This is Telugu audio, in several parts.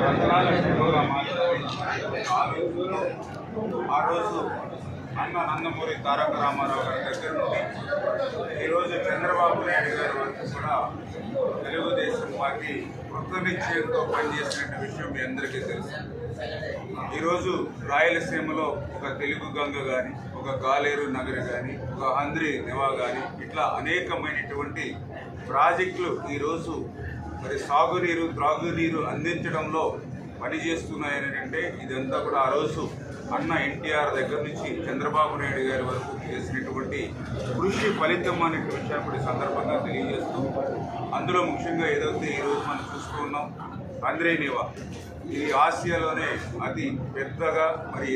రతనాల శివగా మాట్లాడి ఆ రోజు అన్న నందమూరి తారక రామారావు గారి దగ్గర నుండి ఈరోజు చంద్రబాబు నాయుడు గారి వరకు కూడా తెలుగుదేశం పార్టీ కృతనిశ్చయంతో పనిచేసిన విషయం మీ అందరికీ తెలుసు. ఈరోజు రాయలసీమలో ఒక తెలుగు గంగ కానీ, ఒక గాలేరు నగరి కానీ, ఒక హంద్రి నివా కానీ ఇట్లా అనేకమైనటువంటి ప్రాజెక్టులు ఈరోజు మరి సాగునీరు త్రాగునీరు అందించడంలో పనిచేస్తున్నాయని అంటే ఇదంతా కూడా ఆ రోజు అన్న ఎన్టీఆర్ దగ్గర నుంచి చంద్రబాబు నాయుడు గారి వరకు చేసినటువంటి కృషి ఫలితం అనే విషయాన్ని కూడా సందర్భంగా తెలియజేస్తూ, అందులో ముఖ్యంగా ఏదైతే ఈరోజు మనం చూస్తూ ఉన్నాం హంద్రి నివా, ఇది ఆసియాలోనే అతి పెద్దగా మరి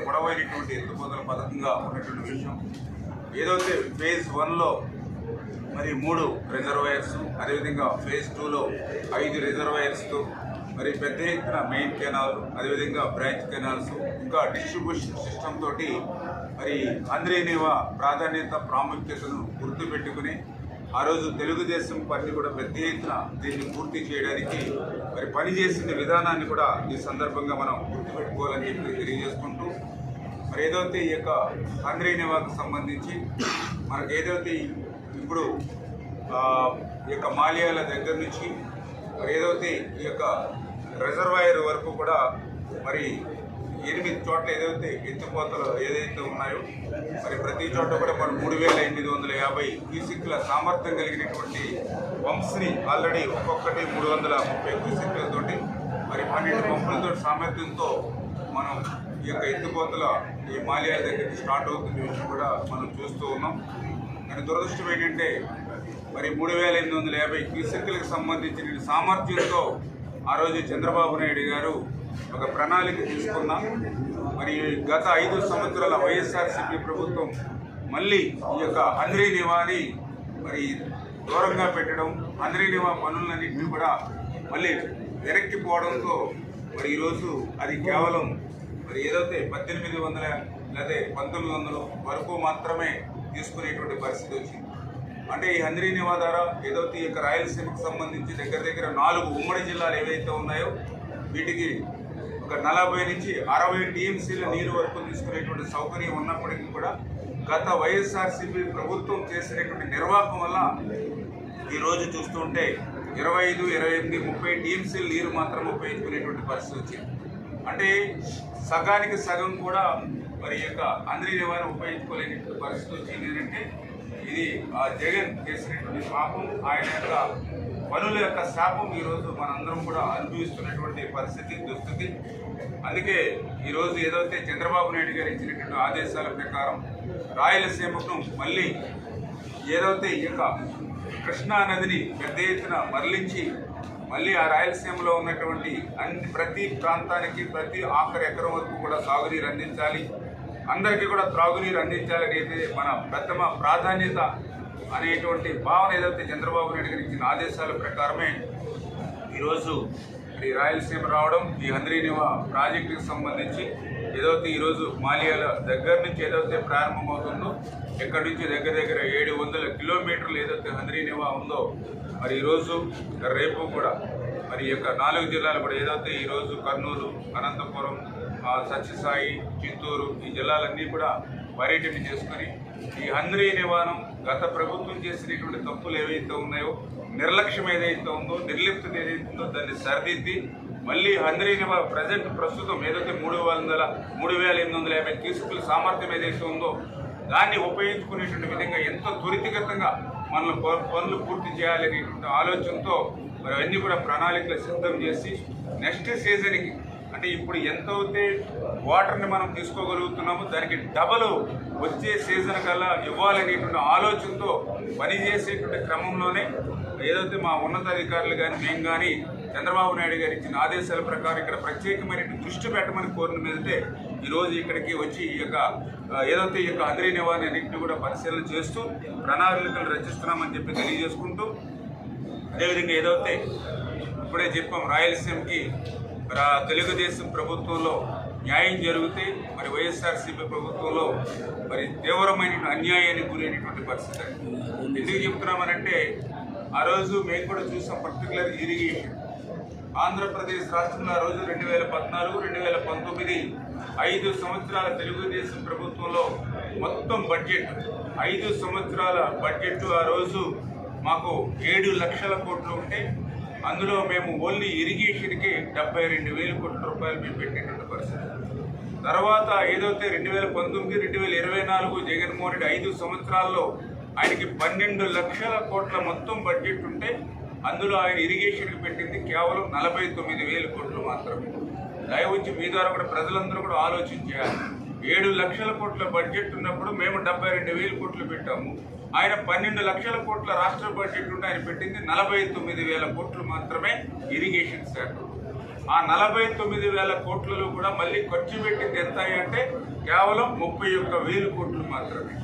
పొడవైనటువంటి ఎత్తిపోతల పథకంగా ఉన్నటువంటి విషయం. ఏదైతే ఫేజ్ 1లో మరి 3 రిజర్వాయర్స్, అదేవిధంగా ఫేజ్ 2లో 5 రిజర్వాయర్స్తో మరి పెద్ద ఎత్తున మెయిన్ కెనాల్, అదేవిధంగా బ్రాంచ్ కెనాల్స్, ఇంకా డిస్ట్రిబ్యూషన్ సిస్టమ్ తోటి మరి హంద్రి నివా ప్రాధాన్యత ప్రాముఖ్యతను గుర్తుపెట్టుకుని ఆ రోజు తెలుగుదేశం పార్టీ కూడా పెద్ద ఎత్తున దీన్ని పూర్తి చేయడానికి మరి పనిచేసిన విధానాన్ని కూడా ఈ సందర్భంగా మనం గుర్తుపెట్టుకోవాలని చెప్పి తెలియజేసుకుంటూ, మరి ఏదైతే ఈ యొక్క హంద్రి నివాకు సంబంధించి మనకు ఏదైతే ఇప్పుడు ఈ యొక్క మాల్యాల దగ్గర నుంచి మరి ఏదైతే ఈ యొక్క రిజర్వాయర్ వరకు కూడా మరి 8 చోట్ల ఏదైతే ఎత్తిపోతలు ఏదైతే ఉన్నాయో మరి ప్రతి చోట కూడా మనం 3850 క్యూసిక్ల సామర్థ్యం కలిగినటువంటి పంప్స్ని ఆల్రెడీ ఒక్కొక్కటి 330 క్యూసిక్లతోటి మరి 12 పంపులతో సామర్థ్యంతో మనం ఈ యొక్క ఎత్తిపోతల ఈ మాల్యాల దగ్గరికి స్టార్ట్ అవుతున్న విషయం కూడా మనం చూస్తూ ఉన్నాం. కానీ దురదృష్టం ఏంటంటే మరి 3850 క్యూసెక్లకు సంబంధించిన సామర్థ్యంతో ఆ రోజు చంద్రబాబు నాయుడు గారు ఒక ప్రణాళిక తీసుకున్నాం. మరి గత 5 సంవత్సరాల వైఎస్ఆర్సీపీ ప్రభుత్వం మళ్ళీ ఈ యొక్క హంద్రి నివాని మరి దూరంగా పెట్టడం, హంద్రి నివా పనులన్నింటినీ కూడా మళ్ళీ వెనక్కిపోవడంతో మరి ఈరోజు అది కేవలం మరి ఏదైతే 1800 లేదా 1900 వరకు మాత్రమే తీసుకునేటువంటి పరిస్థితి వచ్చింది. అంటే ఈ హంద్రి నివా ద్వారా ఏదైతే ఈ యొక్క రాయలసీమకు సంబంధించి దగ్గర 4 ఉమ్మడి జిల్లాలు ఏవైతే ఉన్నాయో వీటికి ఒక 40 నుంచి 60 టీఎంసీల నీరు వరకు తీసుకునేటువంటి సౌకర్యం ఉన్నప్పటికీ కూడా గత వైఎస్ఆర్సీపీ ప్రభుత్వం చేసినటువంటి నిర్వాహకం వల్ల ఈరోజు చూస్తుంటే 25, 28, 30 టీఎంసీల నీరు మాత్రం ఉపయోగించుకునేటువంటి పరిస్థితి వచ్చింది. అంటే సగానికి సగం కూడా మరి ఈ యొక్క హంద్రి నివాని ఉపయోగించుకోలేనటువంటి పరిస్థితి వచ్చింది. ఏంటంటే ఇది ఆ జగన్ చేసినటువంటి పాపం, ఆయన యొక్క పనుల యొక్క శాపం ఈరోజు మనందరం కూడా అనుభవిస్తున్నటువంటి పరిస్థితి దుస్థితి. అందుకే ఈరోజు ఏదైతే చంద్రబాబు నాయుడు గారు ఇచ్చినటువంటి ఆదేశాల ప్రకారం రాయలసీమకు మళ్ళీ ఏదైతే ఈ యొక్క కృష్ణా నదిని పెద్ద ఎత్తున మరలించి మళ్ళీ ఆ రాయలసీమలో ఉన్నటువంటి ప్రతి ప్రాంతానికి ప్రతి ఆఖరి ఎకరం వరకు కూడా సాగునీరు అందించాలి, అందరికీ కూడా త్రాగునీరు అందించాలనేది మన ప్రథమ ప్రాధాన్యత అనేటువంటి భావన ఏదైతే చంద్రబాబు నాయుడు గారు ఇచ్చిన ఆదేశాల ప్రకారమే ఈరోజు ఈ రాయలసీమ రావడం. ఈ హంద్రి నివా ప్రాజెక్టుకి సంబంధించి ఏదైతే ఈరోజు మాల్యాల దగ్గర నుంచి ఏదైతే ప్రారంభమవుతుందో ఎక్కడి నుంచి దగ్గర 700 కిలోమీటర్లు ఏదైతే హంద్రి నివా ఉందో మరి ఈరోజు రేపు కూడా మరి ఈ యొక్క 4 జిల్లాలు కూడా ఏదైతే ఈరోజు కర్నూలు, అనంతపురం, సత్యసాయి, చిత్తూరు ఈ జిల్లాలన్నీ కూడా పర్యటన చేసుకుని ఈ హంద్రి నివాను గత ప్రభుత్వం చేసినటువంటి తప్పులు ఏవైతే ఉన్నాయో, నిర్లక్ష్యం ఏదైతే ఉందో, నిర్లిప్తత ఏదైతే ఉందో దాన్ని సరిదిద్ది మళ్ళీ హంద్రి నివా ప్రస్తుతం ఏదైతే 3850 క్యూసెక్ల సామర్థ్యం ఏదైతే ఉందో దాన్ని ఉపయోగించుకునేటువంటి విధంగా ఎంతో త్వరితగతంగా మనల్ని పనులు పూర్తి చేయాలనేటువంటి ఆలోచనతో మరి అవన్నీ కూడా ప్రణాళికలు సిద్ధం చేసి నెక్స్ట్ సీజన్కి అంటే ఇప్పుడు ఎంత అయితే వాటర్ని మనం తీసుకోగలుగుతున్నామో దానికి డబల్ వచ్చే సీజన్ కల్లా ఇవ్వాలనేటువంటి ఆలోచనతో పనిచేసేటువంటి క్రమంలోనే ఏదైతే మా ఉన్నతాధికారులు కానీ మేము కానీ చంద్రబాబు నాయుడు గారు ఇచ్చిన ఆదేశాల ప్రకారం ఇక్కడ ప్రత్యేకమైన దృష్టి పెట్టమని కోరిన మీదటే ఈరోజు ఇక్కడికి వచ్చి ఈ యొక్క ఏదైతే ఈ యొక్క హంద్రి నివాని అన్నింటినీ కూడా పరిశీలన చేస్తూ ప్రణాళికలు రచిస్తున్నామని చెప్పి తెలియజేసుకుంటూ, అదేవిధంగా ఏదైతే ఇప్పుడే చెప్పాం రాయలసీమకి తెలుగుదేశం ప్రభుత్వంలో న్యాయం జరిగితే మరి వైఎస్ఆర్సీపీ ప్రభుత్వంలో మరి తీవ్రమైన అన్యాయానికి గురైనటువంటి పరిస్థితి. ఎందుకు చెప్తున్నామనంటే ఆ రోజు మేము కూడా చూసాం, పర్టికులర్ ఇరిగేషన్ ఆంధ్రప్రదేశ్ రాష్ట్రంలో ఆ రోజు 2014, 2019 5 సంవత్సరాల తెలుగుదేశం ప్రభుత్వంలో మొత్తం బడ్జెట్ 5 సంవత్సరాల బడ్జెట్ ఆ రోజు మాకు 7 లక్షల కోట్లు ఉంటే అందులో మేము ఓన్లీ ఇరిగేషన్కి 72,000 కోట్ల రూపాయలు మేము పెట్టేటువంటి పరిస్థితి. తర్వాత ఏదైతే 2019, 2024 జగన్మోహన్ రెడ్డి 5 సంవత్సరాల్లో ఆయనకి 12 లక్షల కోట్ల మొత్తం బడ్జెట్ ఉంటే అందులో ఆయన ఇరిగేషన్కి పెట్టింది కేవలం 49,000 కోట్లు మాత్రమే. దయవుంచి మీ ద్వారా కూడా ప్రజలందరూ కూడా ఆలోచించాలి. 7 లక్షల కోట్ల బడ్జెట్ ఉన్నప్పుడు మేము 72,000 కోట్లు పెట్టాము. ఆయన 12 లక్షల కోట్ల రాష్ట్ర బడ్జెట్ ఉంటే ఆయన పెట్టింది 49,000 కోట్లు మాత్రమే ఇరిగేషన్ శాఖ. ఆ 49,000 కోట్లలో కూడా మళ్ళీ ఖర్చు పెట్టింది ఎంత అంటే కేవలం 31,000 కోట్లు మాత్రమే.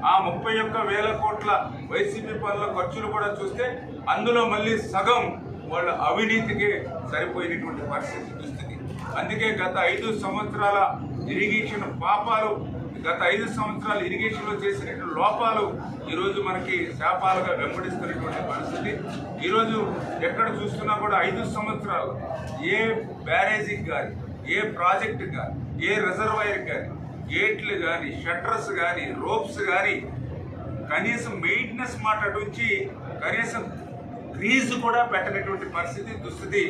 ఆ 31,000 కోట్ల వైసీపీ పనుల ఖర్చులు కూడా చూస్తే అందులో మళ్ళీ సగం వాళ్ళ అవినీతికి సరిపోయినటువంటి దుస్థితి. అందుకే గత 5 సంవత్సరాల ఇరిగేషన్ పాపాలు, గత 5 సంవత్సరాలు ఇరిగేషన్లో చేసినటువంటి లోపాలు ఈరోజు మనకి శాపాలుగా వెంబడిస్తున్నటువంటి పరిస్థితి. ఈరోజు ఎక్కడ చూస్తున్నా కూడా 5 సంవత్సరాలు ఏ బ్యారేజీకి కానీ, ఏ ప్రాజెక్టు కానీ, ఏ రిజర్వాయర్ కానీ, గేట్లు కానీ, షట్టర్స్ కానీ, రోప్స్ కానీ కనీసం మెయింటెనెన్స్ మాట నుంచి కనీసం క్రీజు కూడా పెట్టనటువంటి పరిస్థితి, దుస్థితి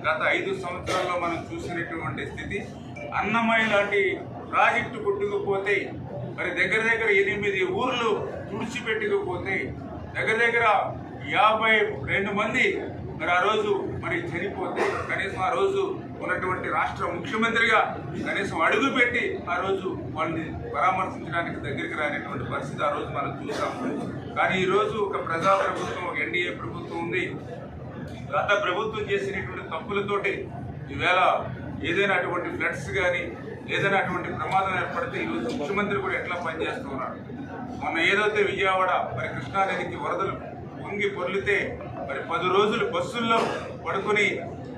గత 5 సంవత్సరాల్లో మనం చూసినటువంటి స్థితి. అన్నమయ్య లాంటి ప్రాజెక్టు కొట్టుకుపోతే మరి దగ్గర 8 ఊర్లు తుడిచిపెట్టుకుపోతే దగ్గర 52 మంది మరి ఆ రోజు మరి చనిపోతే కనీసం ఆ రోజు ఉన్నటువంటి రాష్ట్ర ముఖ్యమంత్రిగా కనీసం అడుగు పెట్టి ఆ రోజు వాళ్ళని పరామర్శించడానికి దగ్గరికి రానిటువంటి పరిస్థితి ఆ రోజు మనం చూసాము. కానీ ఈరోజు ఒక ప్రజాప్రభుత్వం, ఒక ఎన్డీఏ ప్రభుత్వం ఉంది. గత ప్రభుత్వం చేసినటువంటి తప్పులతోటి ఈవేళ ఏదైనా అటువంటి ఫ్లడ్స్ కానీ, ఏదైనా అటువంటి ప్రమాదం ఏర్పడితే ఈరోజు ముఖ్యమంత్రి కూడా ఎట్లా పనిచేస్తూ ఉన్నాడు. మొన్న ఏదైతే విజయవాడ మరి కృష్ణానదికి వరదలు పొంగి పొర్లితే మరి 10 రోజులు బస్సుల్లో పడుకొని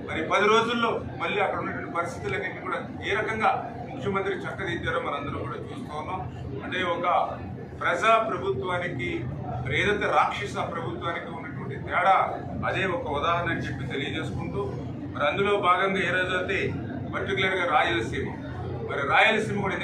మరి 10 రోజుల్లో మళ్ళీ అక్కడ ఉన్నటువంటి పరిస్థితులన్నింటినీ కూడా ఏ రకంగా ముఖ్యమంత్రి చక్కదిద్దారో మనందరూ కూడా చూస్తూ ఉన్నాం. అంటే ఒక ప్రజా ప్రభుత్వానికి మరి ఏదైతే రాక్షస ప్రభుత్వానికి ఉన్నటువంటి తేడా అదే ఒక ఉదాహరణ అని చెప్పి తెలియజేసుకుంటూ మరి అందులో భాగంగా ఏ రోజైతే పర్టికులర్గా రాయలసీమ కూడా